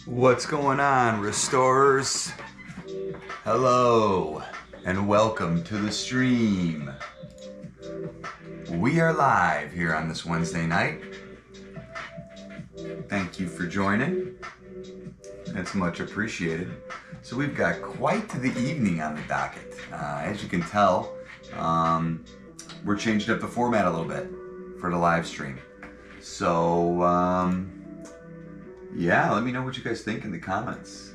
What's going on, restorers? Hello, and welcome to the stream. We are live here on this Wednesday night. Thank you for joining. It's much appreciated. So we've got quite the evening on the docket. As you can tell, we're changing up the format a little bit for the live stream. So, yeah, let me know what you guys think in the comments.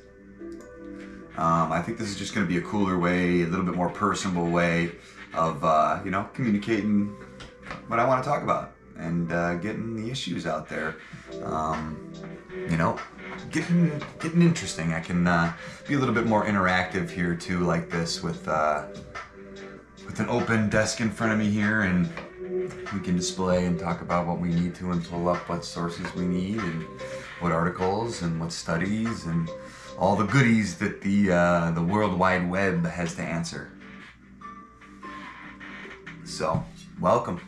I think this is just going to be a cooler way, a little bit more personable way of, communicating what I want to talk about and getting the issues out there. Getting interesting. I can be a little bit more interactive here too, like this, with an open desk in front of me here, and we can display and talk about what we need to and pull up what sources we need and what articles and what studies and all the goodies that the World Wide Web has to answer. So, welcome.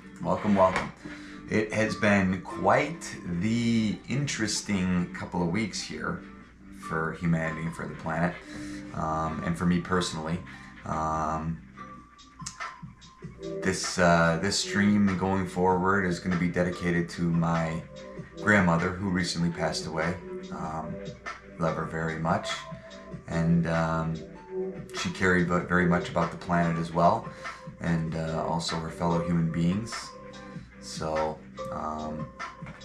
It has been quite the interesting couple of weeks here for humanity and for the planet, and for me personally. This stream going forward is going to be dedicated to my grandmother, who recently passed away. Love her very much, and she cared very much about the planet as well, and also her fellow human beings. So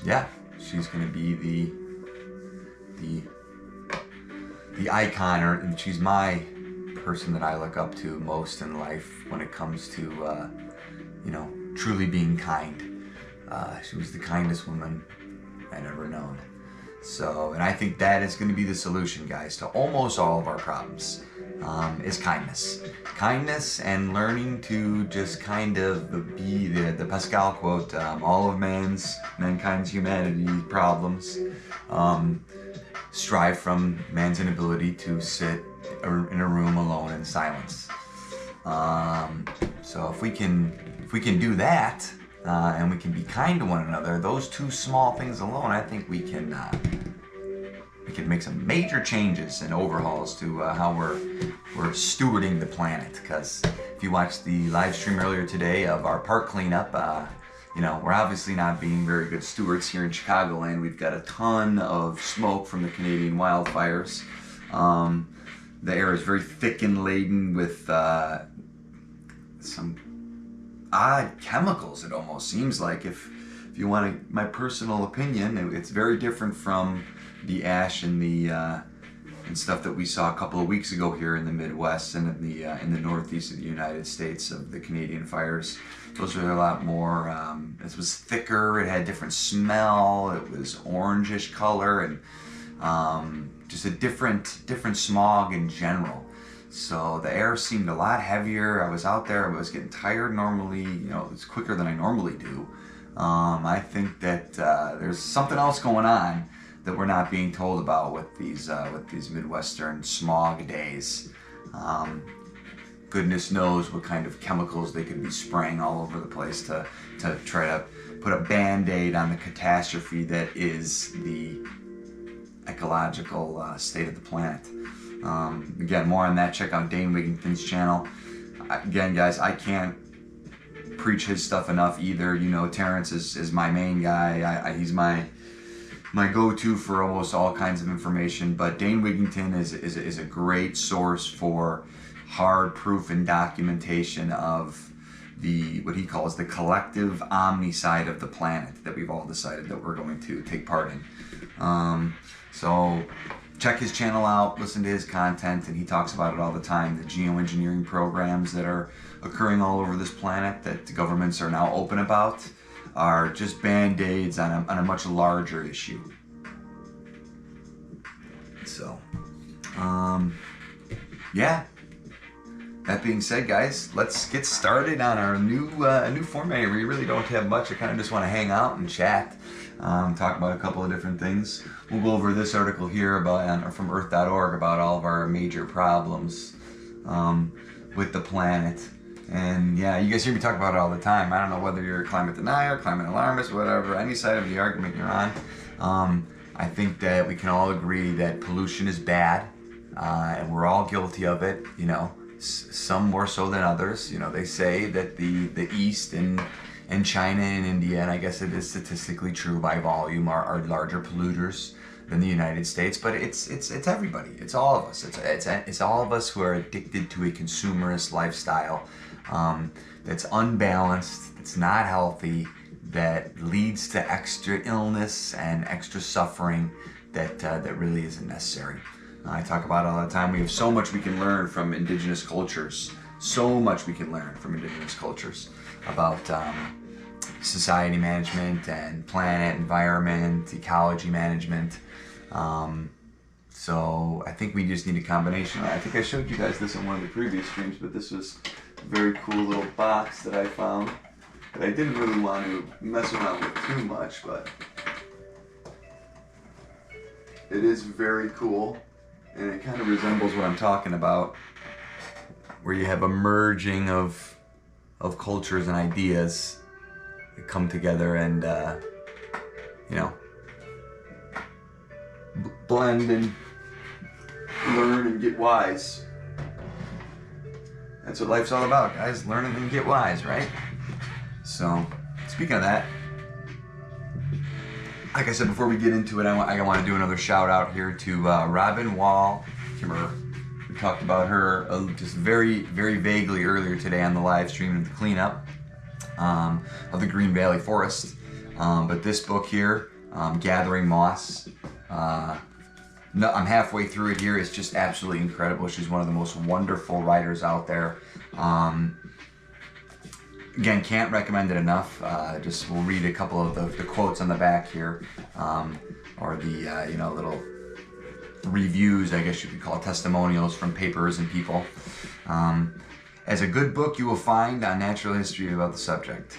yeah, she's going to be the icon, and she's my person that I look up to most in life when it comes to truly being kind. She was the kindest woman I'd ever known. So, and I think that is going to be the solution, guys, to almost all of our problems, is kindness. Kindness and learning to just kind of be the Pascal quote, all of mankind's humanity problems strive from man's inability to sit in a room alone in silence. So if we can do that, and we can be kind to one another, those two small things alone, I think we can make some major changes and overhauls to how we're stewarding the planet. Because if you watched the live stream earlier today of our park cleanup, we're obviously not being very good stewards here in Chicagoland. We've got a ton of smoke from the Canadian wildfires. The air is very thick and laden with some odd chemicals, it almost seems like. If you want my personal opinion, it's very different from the ash and the and stuff that we saw a couple of weeks ago here in the Midwest and in the Northeast of the United States of the Canadian fires. Those were a lot more. It was thicker. It had different smell. It was orangish color, and just a different smog in general. So the air seemed a lot heavier. I was out there, I was getting tired normally, it's quicker than I normally do. I think that there's something else going on that we're not being told about with these Midwestern smog days. Goodness knows what kind of chemicals they could be spraying all over the place to try to put a band-aid on the catastrophe that is the ecological state of the planet. Again, more on that, check out Dane Wigington's channel. Again, guys, I can't preach his stuff enough either. Terrence is my main guy. He's my go-to for almost all kinds of information, but Dane Wigington is a great source for hard proof and documentation of what he calls the collective omnicide of the planet that we've all decided that we're going to take part in. So check his channel out, listen to his content, and he talks about it all the time. The geoengineering programs that are occurring all over this planet that the governments are now open about are just band-aids on a much larger issue. So, yeah. that being said, guys, let's get started on our new format. We really don't have much. I kind of just want to hang out and chat, talk about a couple of different things. We'll go over this article here from earth.org about all of our major problems with the planet. And yeah, you guys hear me talk about it all the time. I don't know whether you're a climate denier, climate alarmist, whatever, any side of the argument you're on. I think that we can all agree that pollution is bad, and we're all guilty of it, you know, some more so than others. You know, they say that the East and China and India, and I guess it is statistically true by volume, are larger polluters than the United States, but it's everybody. It's all of us. It's all of us who are addicted to a consumerist lifestyle that's unbalanced, it's not healthy, that leads to extra illness and extra suffering that really isn't necessary. I talk about it all the time. We have so much we can learn from indigenous cultures. So much we can learn from indigenous cultures about society management and planet, environment, ecology management. So I think we just need a combination. I think I showed you guys this in one of the previous streams, but this was a very cool little box that I found that I didn't really want to mess around with too much, but it is very cool, and it kind of resembles what I'm talking about, where you have a merging of cultures and ideas that come together and you know, blend and learn and get wise. That's what life's all about, guys. Learn and get wise, right? So, speaking of that, like I said before we get into it, I want to do another shout out here to Robin Wall Kimmerer. We talked about her just very, very vaguely earlier today on the live stream of the cleanup of the Green Valley Forest. But this book here, Gathering Moss, no, I'm halfway through it here. It's just absolutely incredible. She's one of the most wonderful writers out there. Again, can't recommend it enough. Just we'll read a couple of the quotes on the back here, or the you know, little reviews, I guess you could call it, testimonials from papers and people. As a good book you will find on natural history about the subject.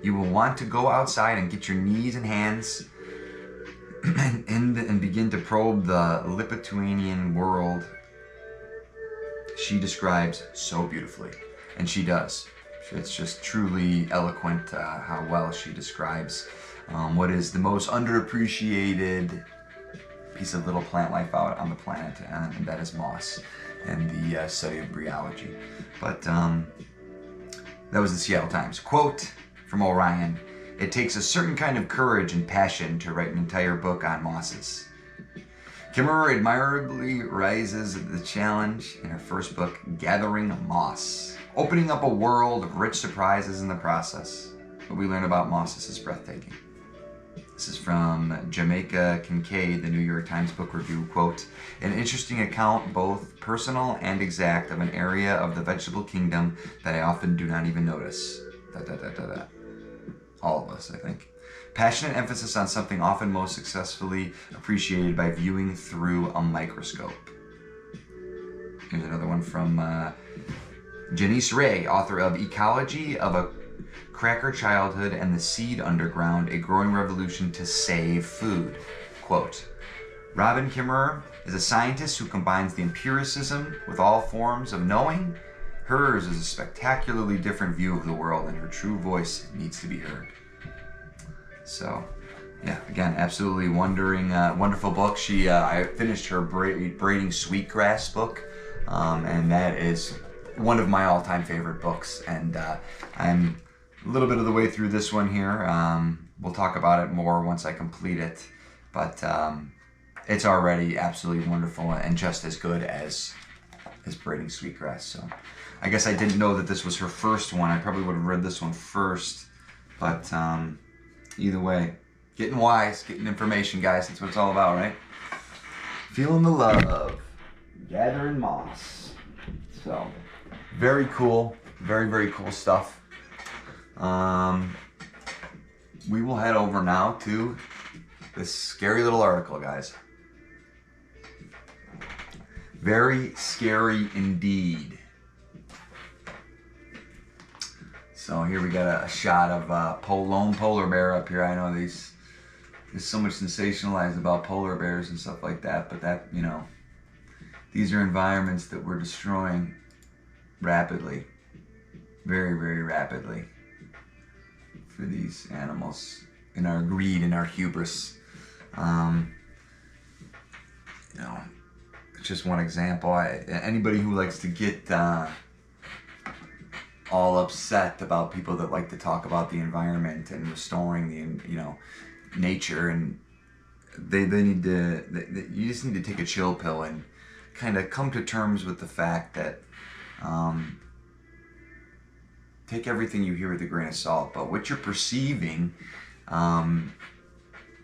You will want to go outside and get your knees and hands and begin to probe the Lilliputian world she describes so beautifully. And she does. It's just truly eloquent how well she describes what is the most underappreciated piece of little plant life out on the planet, and that is moss and the study of bryology. But that was the Seattle Times. Quote from Orion: "It takes a certain kind of courage and passion to write an entire book on mosses." Kimmerer admirably rises to the challenge in her first book, Gathering Moss, opening up a world of rich surprises in the process. What we learn about mosses is breathtaking. This is from Jamaica Kincaid, the New York Times Book Review. Quote, "An interesting account, both personal and exact, of an area of the vegetable kingdom that I often do not even notice." All of us, I think. Passionate emphasis on something often most successfully appreciated by viewing through a microscope. Here's another one from Janice Ray, author of Ecology of a Cracker Childhood and the Seed Underground, A Growing Revolution to Save Food. Quote, "Robin Kimmerer is a scientist who combines the empiricism with all forms of knowing. Hers is a spectacularly different view of the world, and her true voice needs to be heard." So, yeah, again, absolutely wonderful book. I finished her braiding sweetgrass book, and that is one of my all-time favorite books. And I'm a little bit of the way through this one here. We'll talk about it more once I complete it, but it's already absolutely wonderful and just as good as braiding sweetgrass. So, I guess I didn't know that this was her first one. I probably would have read this one first, but either way, getting wise, getting information, guys. That's what it's all about, right? Feeling the love, gathering moss. So, very cool, very, very cool stuff. We will head over now to this scary little article, guys. Very scary indeed. So here we got a shot of lone polar bear up here. I know there's so much sensationalized about polar bears and stuff like that, but that, you know, these are environments that we're destroying rapidly, very, very rapidly, for these animals in our greed and our hubris. You know, it's just one example. Anybody who likes to get all upset about people that like to talk about the environment and restoring the, you know, nature, and they need to, you just need to take a chill pill and kind of come to terms with the fact that take everything you hear with a grain of salt, but what you're perceiving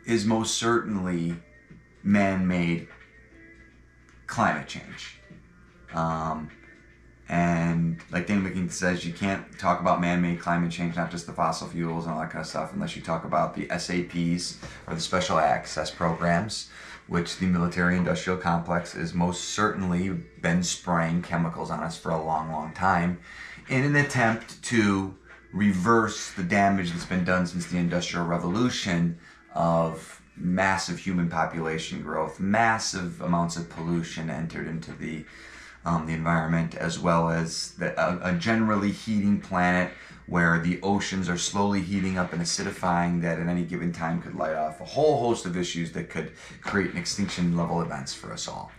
is most certainly man-made climate change. And like Dane Wigington says, you can't talk about man-made climate change, not just the fossil fuels and all that kind of stuff, unless you talk about the SAPs, or the Special Access Programs, which the military-industrial complex has most certainly been spraying chemicals on us for a long, long time in an attempt to reverse the damage that's been done since the Industrial Revolution of massive human population growth, massive amounts of pollution entered into the environment, as well as a generally heating planet where the oceans are slowly heating up and acidifying, that at any given time could light off a whole host of issues that could create an extinction level events for us all.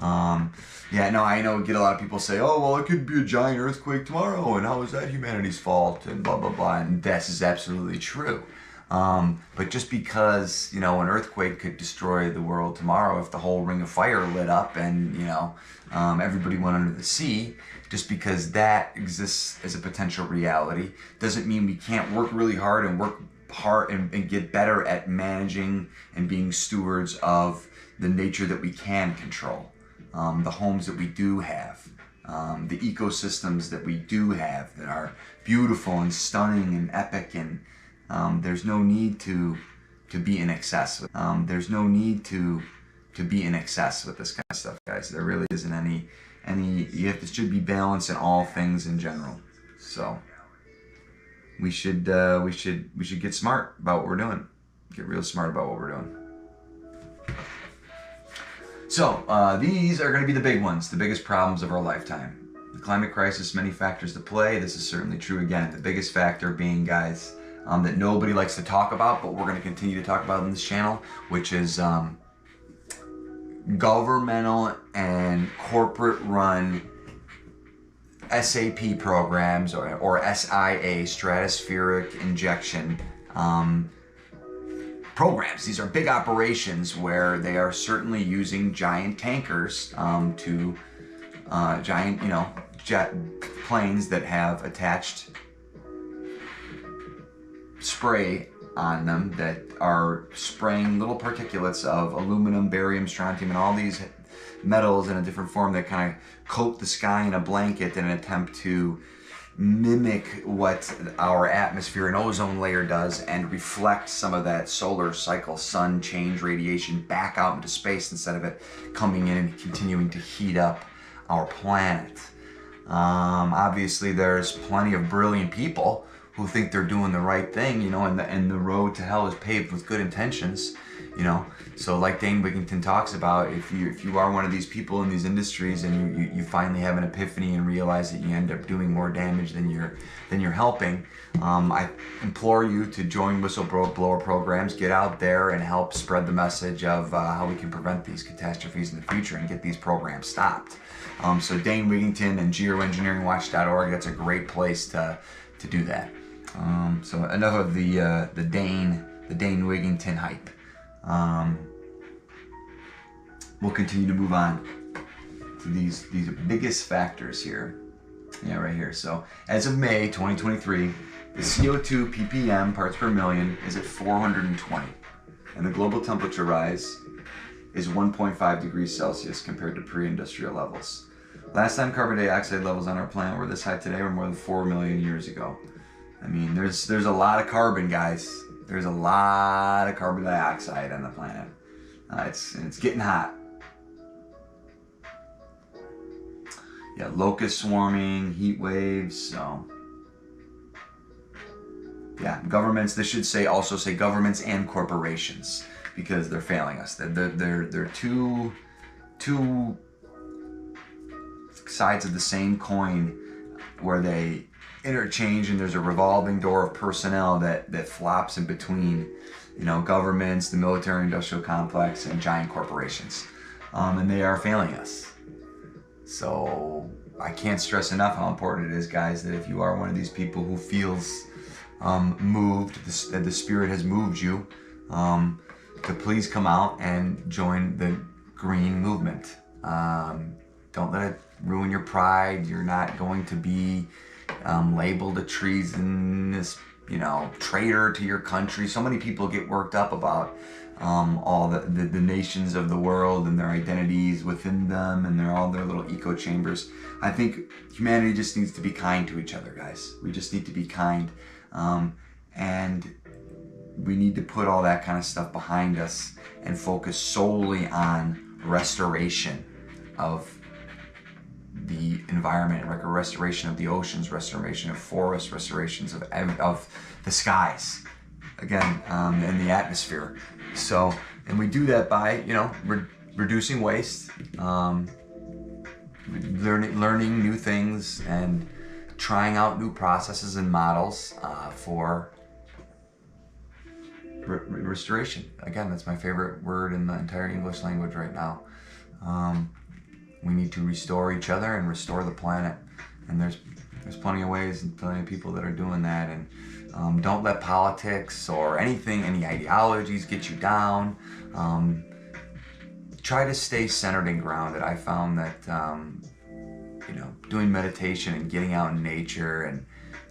Yeah, no, I know, get a lot of people say, oh, well, it could be a giant earthquake tomorrow, and how is that humanity's fault, and blah, blah, blah, and this is absolutely true. But just because, you know, an earthquake could destroy the world tomorrow, if the whole ring of fire lit up and, you know, everybody went under the sea, just because that exists as a potential reality, doesn't mean we can't work really hard and work hard and get better at managing and being stewards of the nature that we can control, the homes that we do have, the ecosystems that we do have that are beautiful and stunning and epic, and there's no need to be in excess. There's no need to be in excess with this kind of stuff, guys. There really isn't any. There should be balance in all things in general. So we should get smart about what we're doing. Get real smart about what we're doing. So these are going to be the big ones, the biggest problems of our lifetime. The climate crisis, many factors to play. This is certainly true again. The biggest factor being, guys, that nobody likes to talk about, but we're going to continue to talk about in this channel, which is governmental and corporate-run SAP programs, or SIA, stratospheric injection programs. These are big operations where they are certainly using giant tankers giant, you know, jet planes that have attached spray on them that are spraying little particulates of aluminum, barium, strontium, and all these metals in a different form that kind of coat the sky in a blanket in an attempt to mimic what our atmosphere and ozone layer does and reflect some of that solar cycle sun change radiation back out into space instead of it coming in and continuing to heat up our planet. Obviously there's plenty of brilliant people who think they're doing the right thing, you know, and the road to hell is paved with good intentions, you know. So like Dane Wigington talks about, if you are one of these people in these industries and you finally have an epiphany and realize that you end up doing more damage than you're helping, I implore you to join whistleblower programs, get out there and help spread the message of how we can prevent these catastrophes in the future and get these programs stopped. So Dane Wigington and geoengineeringwatch.org, that's a great place to do that. So enough of the Dane Wigington hype. We'll continue to move on to these biggest factors here. Yeah, right here. So as of May 2023, the CO2 ppm parts per million is at 420, and the global temperature rise is 1.5 degrees Celsius compared to pre-industrial levels. Last time carbon dioxide levels on our planet were this high today were more than 4 million years ago. I mean, there's a lot of carbon, guys. There's a lot of carbon dioxide on the planet. It's getting hot. yeah, locust swarming, heat waves. So yeah, governments. This should say also say governments and corporations, because they're failing us. They're two sides of the same coin, where they interchange, and there's a revolving door of personnel that flops in between, you know, governments, the military industrial complex, and giant corporations, and they are failing us. So I can't stress enough how important it is, guys, that if you are one of these people who feels moved, that the Spirit has moved you, to please come out and join the green movement. Don't let it ruin your pride. You're not going to be labeled a treasonous, you know, traitor to your country. So many people get worked up about all the nations of the world and their identities within them, and all their little echo chambers. I think humanity just needs to be kind to each other, guys. We just need to be kind, and we need to put all that kind of stuff behind us and focus solely on restoration of the environment, restoration of the oceans, restoration of forests, restorations of the skies, again, and the atmosphere. So, and we do that by, you know, reducing waste, learning new things, and trying out new processes and models for restoration. Again, that's my favorite word in the entire English language right now. We need to restore each other and restore the planet, and there's plenty of ways and plenty of people that are doing that. And don't let politics or any ideologies get you down. Try to stay centered and grounded. I found that you know, doing meditation and getting out in nature and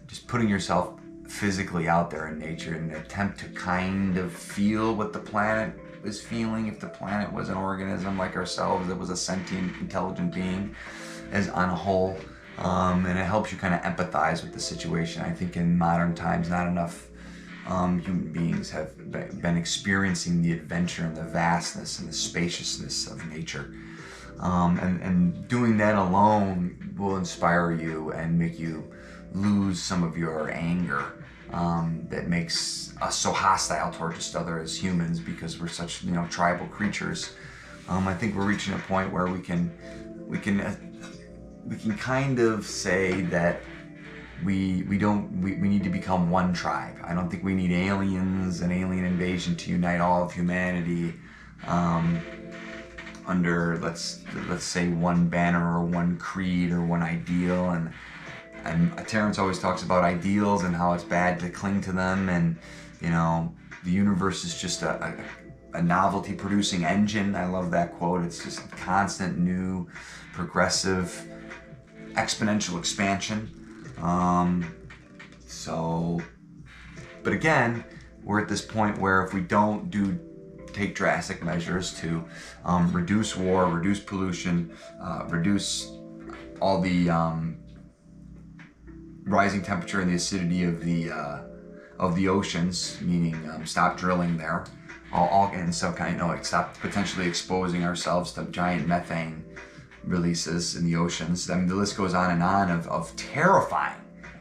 just putting yourself physically out there in nature in an attempt to kind of feel what the planet is feeling, if the planet was an organism like ourselves, it was a sentient, intelligent being, as on a whole, and it helps you kind of empathize with the situation. I think in modern times, not enough human beings have been experiencing the adventure and the vastness and the spaciousness of nature, and doing that alone will inspire you and make you lose some of your anger that makes us so hostile toward just other as humans, because we're such, you know, tribal creatures. I think we're reaching a point where we can kind of say that we need to become one tribe. I don't think we need aliens and alien invasion to unite all of humanity under let's say one banner or one creed or one ideal. And Terence always talks about ideals and how it's bad to cling to them, and, you know, the universe is just a novelty producing engine. I love that quote. It's just constant, new, progressive, exponential expansion. But again, we're at this point where if we don't take drastic measures to reduce war, reduce pollution, reduce all the rising temperature and the acidity of the oceans, meaning stop drilling there, all and some kind, you know, stop potentially exposing ourselves to giant methane releases in the oceans. I mean, the list goes on and on of terrifying,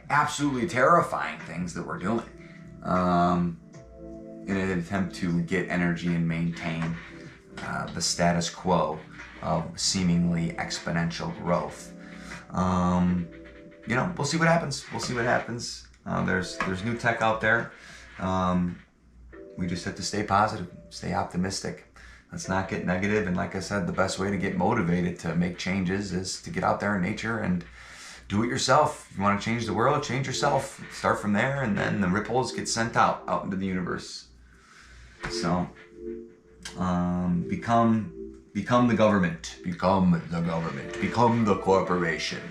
absolutely terrifying things that we're doing in an attempt to get energy and maintain the status quo of seemingly exponential growth. You know, we'll see what happens. We'll see what happens. There's new tech out there. We just have to stay positive, stay optimistic. Let's not get negative. And like I said, the best way to get motivated to make changes is to get out there in nature and do it yourself. If you want to change the world, change yourself. Start from there, and then the ripples get sent out into the universe. So, become the government. Become the government. Become the corporation.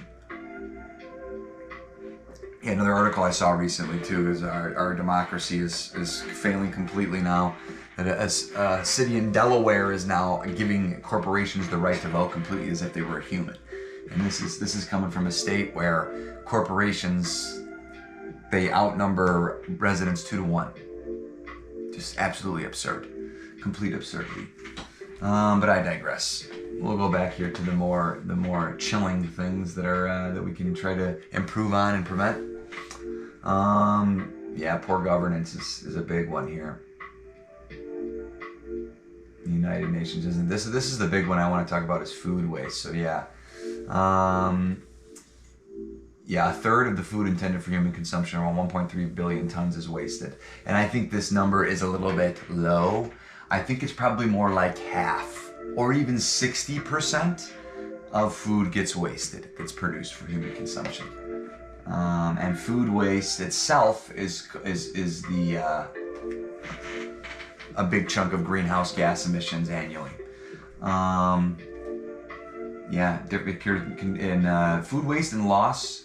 Yeah, another article I saw recently too is our democracy is failing completely now. That a city in Delaware is now giving corporations the right to vote completely as if they were a human. And this is coming from a state where corporations, they outnumber residents 2-1. Just absolutely absurd, complete absurdity. But I digress. we'll go back here to the more chilling things that are that we can try to improve on and prevent. Yeah, poor governance is a big one here. The United Nations isn't this. This is the big one I want to talk about is food waste. So yeah, yeah, a third of the food intended for human consumption, around 1.3 billion tons, is wasted. And I think this number is a little bit low. I think it's probably more like half or even 60% of food gets wasted that's produced for human consumption. And food waste itself is a big chunk of greenhouse gas emissions annually. Yeah, food waste and loss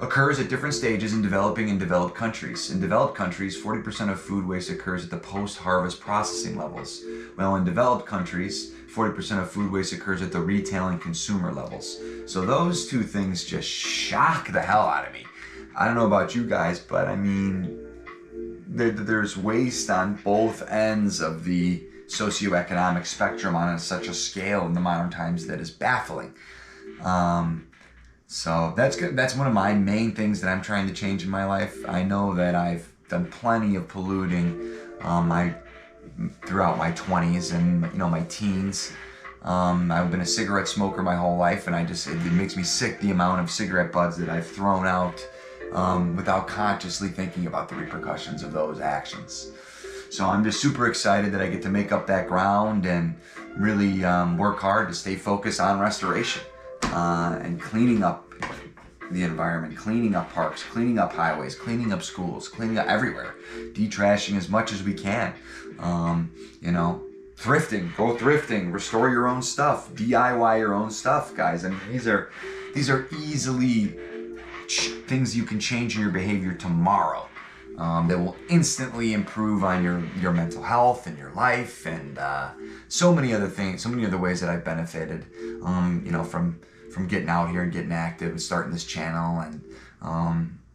occurs at different stages in developing and developed countries. In developed countries, 40% of food waste occurs at the post-harvest processing levels. While in developed countries, 40% of food waste occurs at the retail and consumer levels. So those two things just shock the hell out of me. I don't know about you guys, but I mean, there's waste on both ends of the socioeconomic spectrum on such a scale in the modern times that is baffling. So that's good. That's one of my main things that I'm trying to change in my life. I know that I've done plenty of polluting throughout my 20s and my teens. I've been a cigarette smoker my whole life, and it makes me sick the amount of cigarette butts that I've thrown out without consciously thinking about the repercussions of those actions. So I'm just super excited that I get to make up that ground and really work hard to stay focused on restoration and cleaning up the environment, cleaning up parks, cleaning up highways, cleaning up schools, cleaning up everywhere, detrashing as much as we can. Thrifting, go thrifting, restore your own stuff, DIY your own stuff, guys. I mean, these are easily things you can change in your behavior tomorrow. That will instantly improve on your mental health and your life, and so many other things, so many other ways that I've benefited, from getting out here and getting active and starting this channel and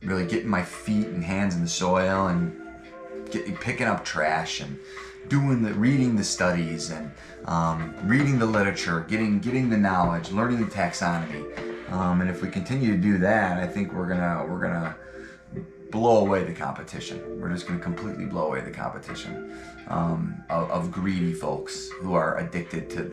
really getting my feet and hands in the soil and picking up trash and reading the studies and reading the literature, getting the knowledge, learning the taxonomy, and if we continue to do that, I think we're gonna blow away the competition. We're just going to completely blow away the competition of greedy folks who are addicted to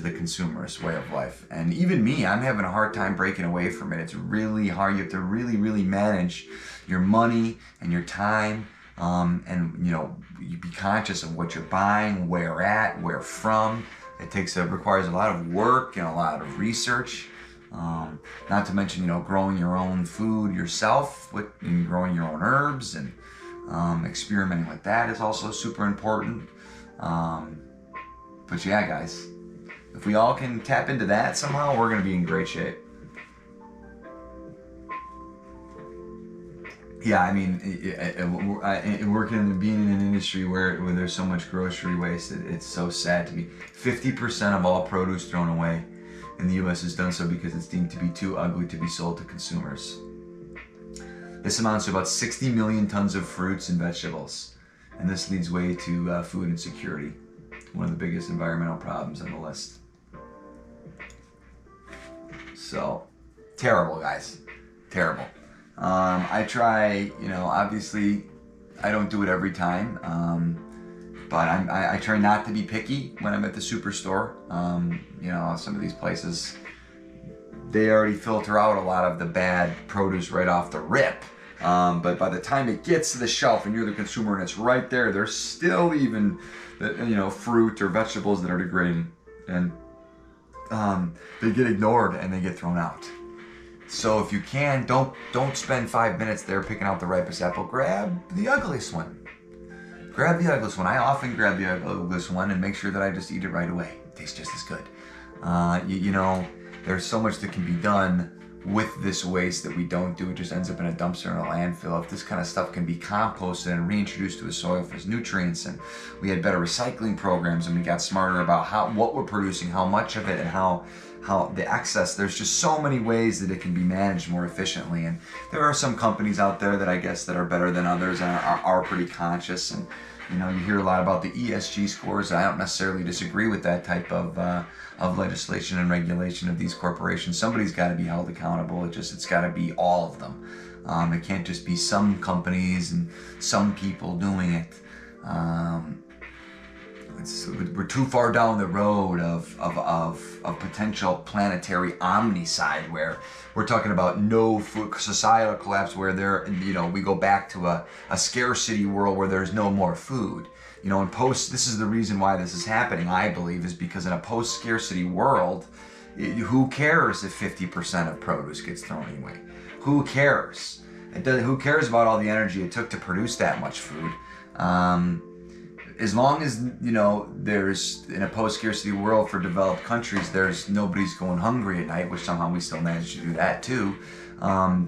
the consumerist way of life. And even me, I'm having a hard time breaking away from it. It's really hard. You have to really, really manage your money and your time, and you be conscious of what you're buying, where from. Requires a lot of work and a lot of research. Not to mention, growing your own food yourself, and growing your own herbs, and experimenting with that is also super important. But yeah, guys, if we all can tap into that somehow, we're going to be in great shape. Yeah, I mean, being in an industry where there's so much grocery waste, it's so sad to me. 50% of all produce thrown away in the U.S. is done so because it's deemed to be too ugly to be sold to consumers. This amounts to about 60 million tons of fruits and vegetables, and this leads way to food insecurity, one of the biggest environmental problems on the list. So, terrible, guys, terrible. I try, obviously, I don't do it every time, but I try not to be picky when I'm at the superstore. Some of these places, they already filter out a lot of the bad produce right off the rip. But by the time it gets to the shelf and you're the consumer and it's right there, there's still even, fruit or vegetables that are degrading, and they get ignored and they get thrown out. So if you can, don't spend 5 minutes there picking out the ripest apple. Grab the ugliest one. Grab the ugliest one. I often grab the ugliest one and make sure that I just eat it right away. It tastes just as good. There's so much that can be done with this waste that we don't do. It just ends up in a dumpster in a landfill. If this kind of stuff can be composted and reintroduced to the soil for its nutrients, and we had better recycling programs, and we got smarter about what we're producing, how much of it, and how the excess, there's just so many ways that it can be managed more efficiently. And there are some companies out there that I guess that are better than others and are pretty conscious, and You know, you hear a lot about the ESG scores. I don't necessarily disagree with that type of legislation and regulation of these corporations. Somebody's got to be held accountable. It's got to be all of them. It can't just be some companies and some people doing it. We're too far down the road of potential planetary omnicide, where we're talking about no food, societal collapse, where we go back to a scarcity world where there's no more food. You know, this is the reason why this is happening, I believe, is because in a post-scarcity world, who cares if 50% of produce gets thrown away? Who cares? Who cares about all the energy it took to produce that much food? As long as, you know, there's, in a post-scarcity world for developed countries, nobody's going hungry at night, which somehow we still manage to do that too,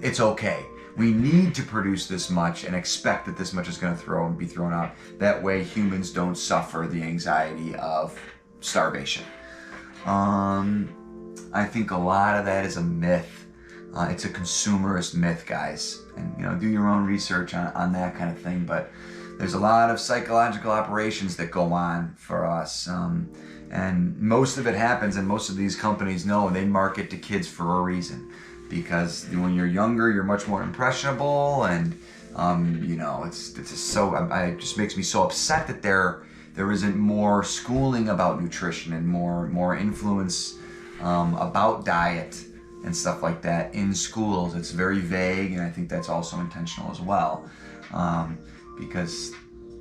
it's okay. We need to produce this much and expect that this much is going to be thrown out. That way humans don't suffer the anxiety of starvation. I think a lot of that is a myth. It's a consumerist myth, guys. And, you know, do your own research on that kind of thing. But there's a lot of psychological operations that go on for us. And most of it happens, and most of these companies know they market to kids for a reason. Because when you're younger, you're much more impressionable, and you know, it just makes me so upset that there isn't more schooling about nutrition and more influence about diet and stuff like that in schools. It's very vague, and I think that's also intentional as well, because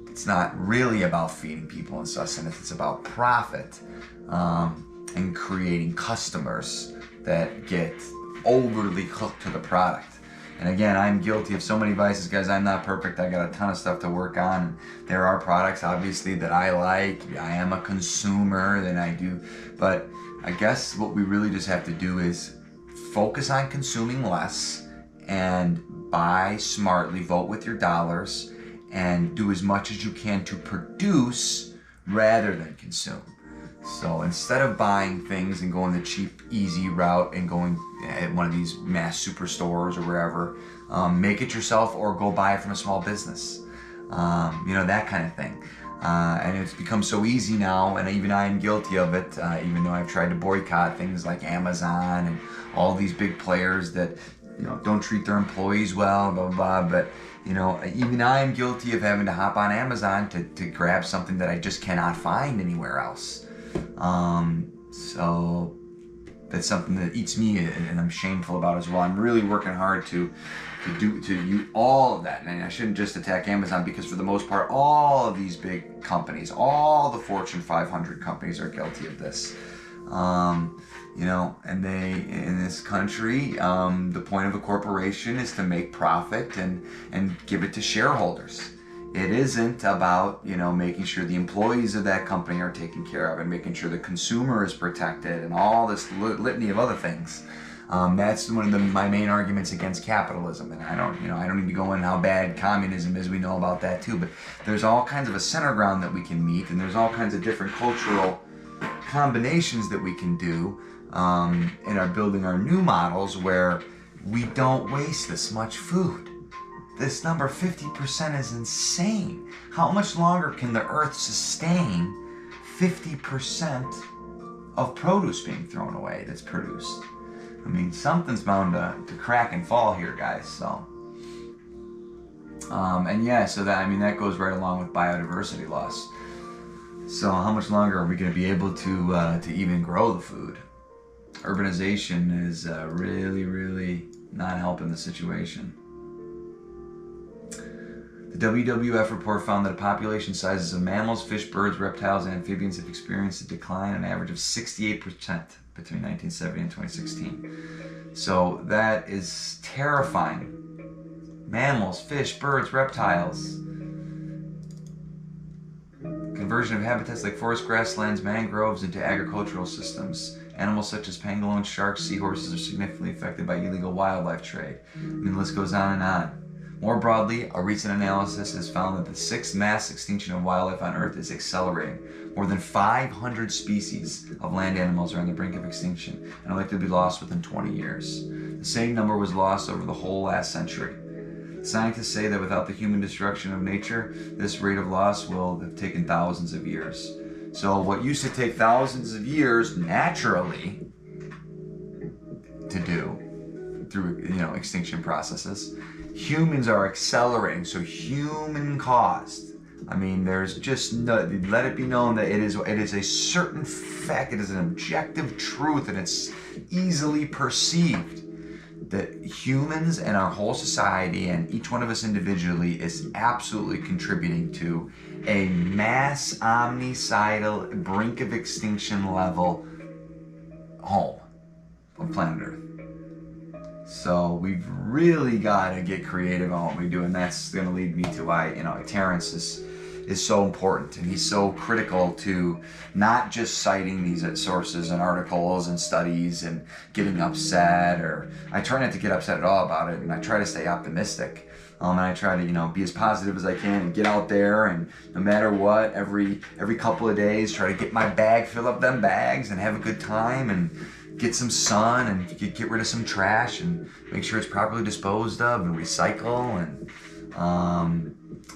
it's not really about feeding people and sustenance. It's about profit and creating customers that get overly hooked to the product. And again, I'm guilty of so many vices, guys. I'm not perfect. I got a ton of stuff to work on. There are products, obviously, that I like. I am a consumer, and I do. But I guess what we really just have to do is focus on consuming less and buy smartly, vote with your dollars, and do as much as you can to produce rather than consume. So instead of buying things and going the cheap, easy route and going at one of these mass superstores or wherever, make it yourself or go buy it from a small business. You know, that kind of thing. And it's become so easy now, and even I am guilty of it, even though I've tried to boycott things like Amazon and all these big players that, you know, don't treat their employees well, blah, blah, blah. But, you know, even I am guilty of having to hop on Amazon to grab something that I just cannot find anywhere else. So that's something that eats me, and I'm shameful about as well. I'm really working hard to use all of that. And I shouldn't just attack Amazon, because for the most part, all of these big companies, all the Fortune 500 companies are guilty of this. You know, and in this country, the point of a corporation is to make profit and give it to shareholders. It isn't about, you know, making sure the employees of that company are taken care of and making sure the consumer is protected and all this litany of other things. That's one of my main arguments against capitalism. And I don't need to go in how bad communism is. We know about that too. But there's all kinds of a center ground that we can meet, and there's all kinds of different cultural combinations that we can do in our building our new models where we don't waste this much food. This number, 50%, is insane. How much longer can the earth sustain 50% of produce being thrown away that's produced? I mean, something's bound to crack and fall here, guys. So, and yeah, so that goes right along with biodiversity loss. So how much longer are we going to be able to even grow the food? Urbanization is really, really not helping the situation. The WWF report found that population sizes of mammals, fish, birds, reptiles, and amphibians have experienced a decline on average of 68% between 1970 and 2016. So that is terrifying. Mammals, fish, birds, reptiles. Conversion of habitats like forest grasslands, mangroves into agricultural systems. Animals such as pangolins, sharks, seahorses are significantly affected by illegal wildlife trade. I mean, the list goes on and on. More broadly, a recent analysis has found that the sixth mass extinction of wildlife on Earth is accelerating. More than 500 species of land animals are on the brink of extinction and are likely to be lost within 20 years. The same number was lost over the whole last century. Scientists say that without the human destruction of nature, this rate of loss will have taken thousands of years. So what used to take thousands of years naturally to do through, you know, extinction processes, humans are accelerating. So human caused. I mean, there's just no, let it be known that it is a certain fact, it is an objective truth, and it's easily perceived that humans and our whole society and each one of us individually is absolutely contributing to a mass omnicidal brink of extinction level home of planet Earth. So we've really got to get creative on what we do, and that's going to lead me to why, you know, Terence is so important, and he's so critical to not just citing these sources and articles and studies and getting upset, or I try not to get upset at all about it, and I try to stay optimistic, and I try to, you know, be as positive as I can and get out there, and no matter what, every couple of days try to get my bag, fill up them bags and have a good time and get some sun and get rid of some trash and make sure it's properly disposed of and recycle. And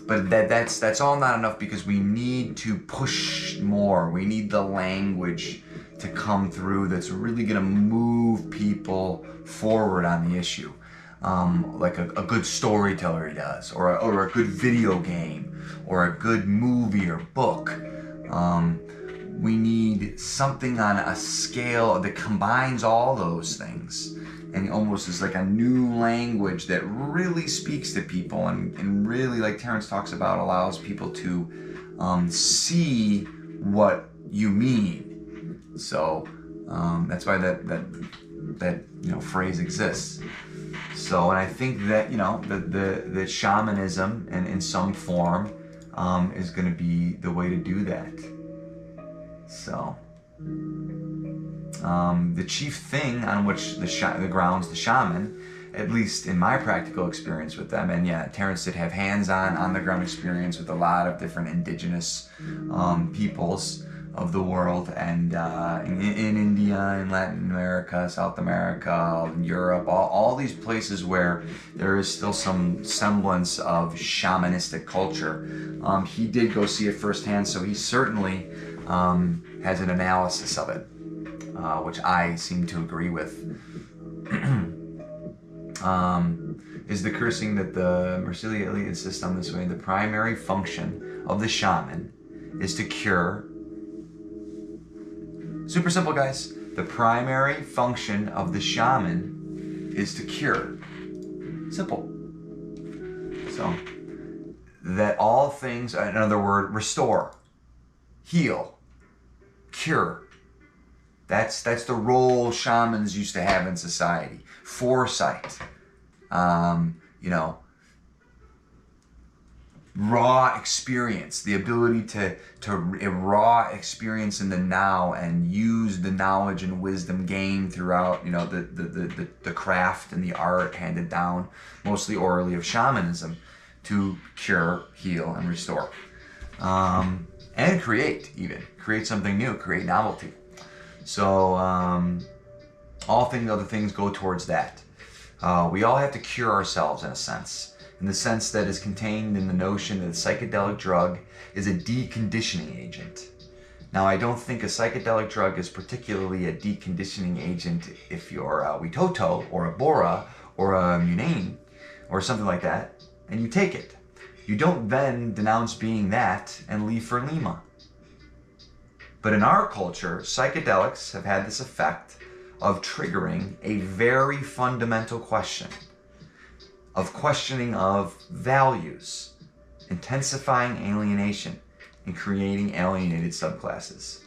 but that's all not enough, because we need to push more. We need the language to come through that's really going to move people forward on the issue, like a good storyteller does, or a good video game, or a good movie or book. We need something on a scale that combines all those things, and almost is like a new language that really speaks to people, and really, like Terence talks about, allows people to see what you mean. So that's why that you know, phrase exists. So, and I think that, you know, the shamanism and in some form is going to be the way to do that. So the chief thing on which the grounds the shaman, at least in my practical experience with them, and yeah, Terence did have hands-on, on-the-ground experience with a lot of different indigenous peoples of the world, and in India, in Latin America, South America, Europe, all these places where there is still some semblance of shamanistic culture. He did go see it firsthand, so he certainly has an analysis of it, which I seem to agree with. Is the cursing that the mycelium insists on this way? The primary function of the shaman is to cure. Super simple, guys. The primary function of the shaman is to cure. Simple. So that all things, in other words, restore, heal, cure. That's the role shamans used to have in society. Foresight, you know, raw experience, the ability to raw experience in the now and use the knowledge and wisdom gained throughout, you know, the craft and the art handed down, mostly orally, of shamanism, to cure, heal, and restore. And create something new, create novelty. So all other things go towards that. We all have to cure ourselves, in a sense, in the sense that is contained in the notion that a psychedelic drug is a deconditioning agent. Now, I don't think a psychedelic drug is particularly a deconditioning agent if you're a Witoto or a Bora or a Munane or something like that, and you take it. You don't then denounce being that and leave for Lima. But in our culture, psychedelics have had this effect of triggering a very fundamental question, of questioning of values, intensifying alienation, and creating alienated subclasses.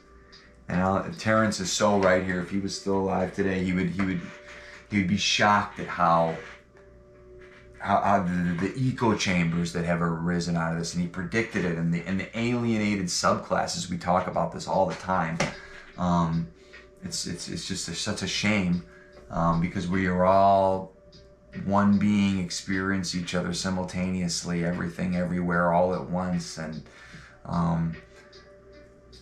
And Terence is so right here. If he was still alive today, he would be shocked at how the echo chambers that have arisen out of this, and he predicted it, and the alienated subclasses. We talk about this all the time. It's just such a shame, because we are all one being, experience each other simultaneously, everything, everywhere, all at once, and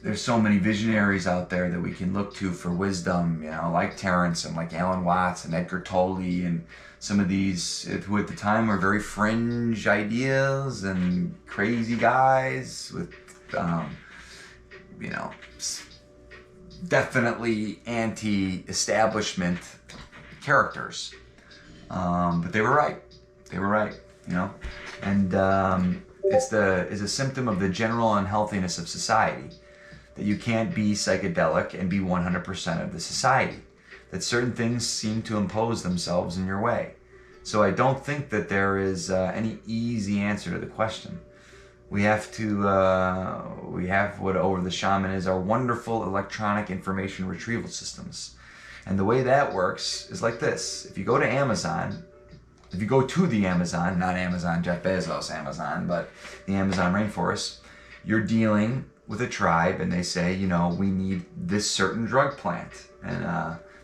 there's so many visionaries out there that we can look to for wisdom, you know, like Terence and like Alan Watts and Edgar Tolle and some of these who at the time were very fringe ideas and crazy guys with, you know, definitely anti-establishment characters. But they were right. They were right, you know. And it's a symptom of the general unhealthiness of society. That you can't be psychedelic and be 100% of the society. That certain things seem to impose themselves in your way. So I don't think that there is any easy answer to the question. We have what over the shaman is our wonderful electronic information retrieval systems. And the way that works is like this. If you go to Amazon, if you go to the Amazon, not Amazon, Jeff Bezos Amazon, but the Amazon rainforest, you're dealing with a tribe and they say, you know, we need this certain drug plant. And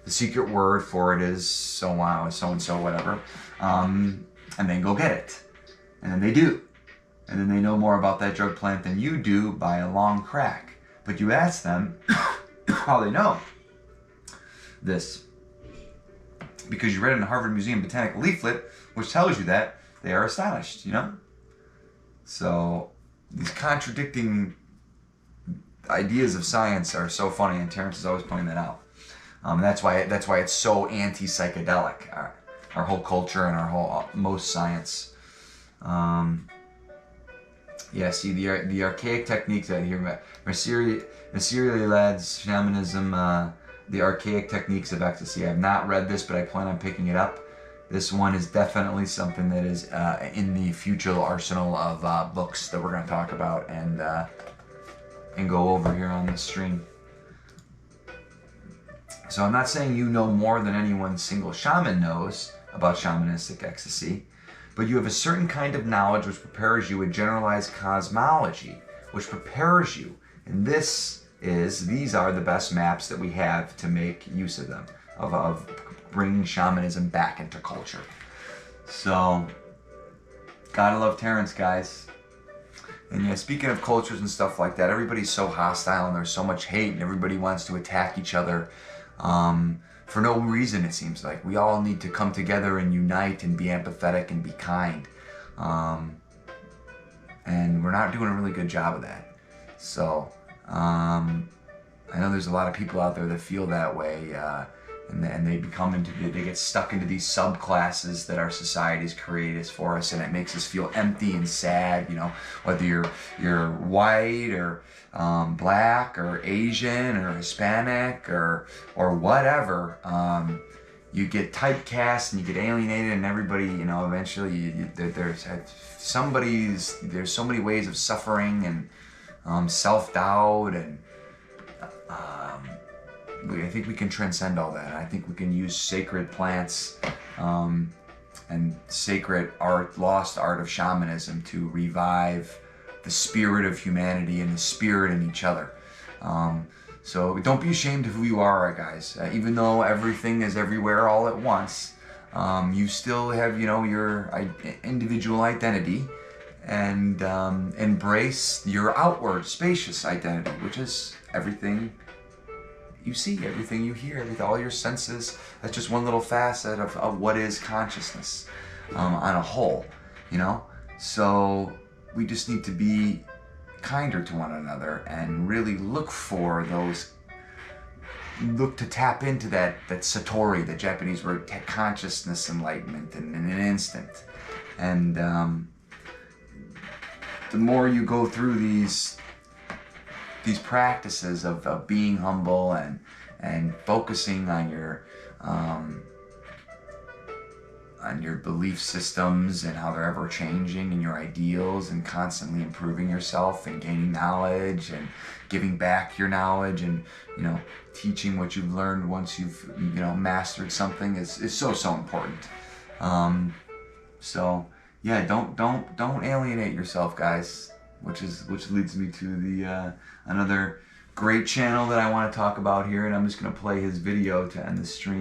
the secret word for it is so-and-so, whatever. And then go get it. And then they do. And then they know more about that drug plant than you do by a long crack. But you ask them how they know this. Because you read in a Harvard Museum Botanical leaflet, which tells you that, they are astonished, you know? So these contradicting ideas of science are so funny, and Terence is always pointing that out. And that's why it's so anti-psychedelic, our whole culture and our whole most science. Yeah, see the archaic techniques out here, Mycelium lads, shamanism, the archaic techniques of ecstasy. I've not read this, but I plan on picking it up. This one is definitely something that is in the future arsenal of books that we're going to talk about and go over here on this stream. So I'm not saying you know more than any one single shaman knows about shamanistic ecstasy, but you have a certain kind of knowledge which prepares you a generalized cosmology, which prepares you. And these are the best maps that we have to make use of them, of bringing shamanism back into culture. So, gotta love Terence, guys. And yeah, speaking of cultures and stuff like that, everybody's so hostile and there's so much hate and everybody wants to attack each other for no reason, it seems like. We all need to come together and unite and be empathetic and be kind. And we're not doing a really good job of that. So, I know there's a lot of people out there that feel that way, and they get stuck into these subclasses that our societies create for us, and it makes us feel empty and sad. You know, whether you're white or black or Asian or Hispanic or whatever, you get typecast and you get alienated, and everybody, you know, eventually there's so many ways of suffering and self-doubt, and I think we can transcend all that. I think we can use sacred plants and sacred art, lost art of shamanism to revive the spirit of humanity and the spirit in each other. So don't be ashamed of who you are, guys. Even though everything is everywhere all at once, you still have, you know, your individual identity, and embrace your outward spacious identity, which is everything you see, everything you hear, all your senses. That's just one little facet of what is consciousness on a whole, you know? So we just need to be kinder to one another and really look to tap into that satori, the Japanese word, consciousness enlightenment in an instant. And the more you go through these practices of being humble and focusing on your belief systems and how they're ever changing, and your ideals, and constantly improving yourself and gaining knowledge and giving back your knowledge, and, you know, teaching what you've learned once you've, you know, mastered something is so important. So yeah, don't alienate yourself, guys. Which leads me to the another great channel that I want to talk about here, and I'm just going to play his video to end the stream.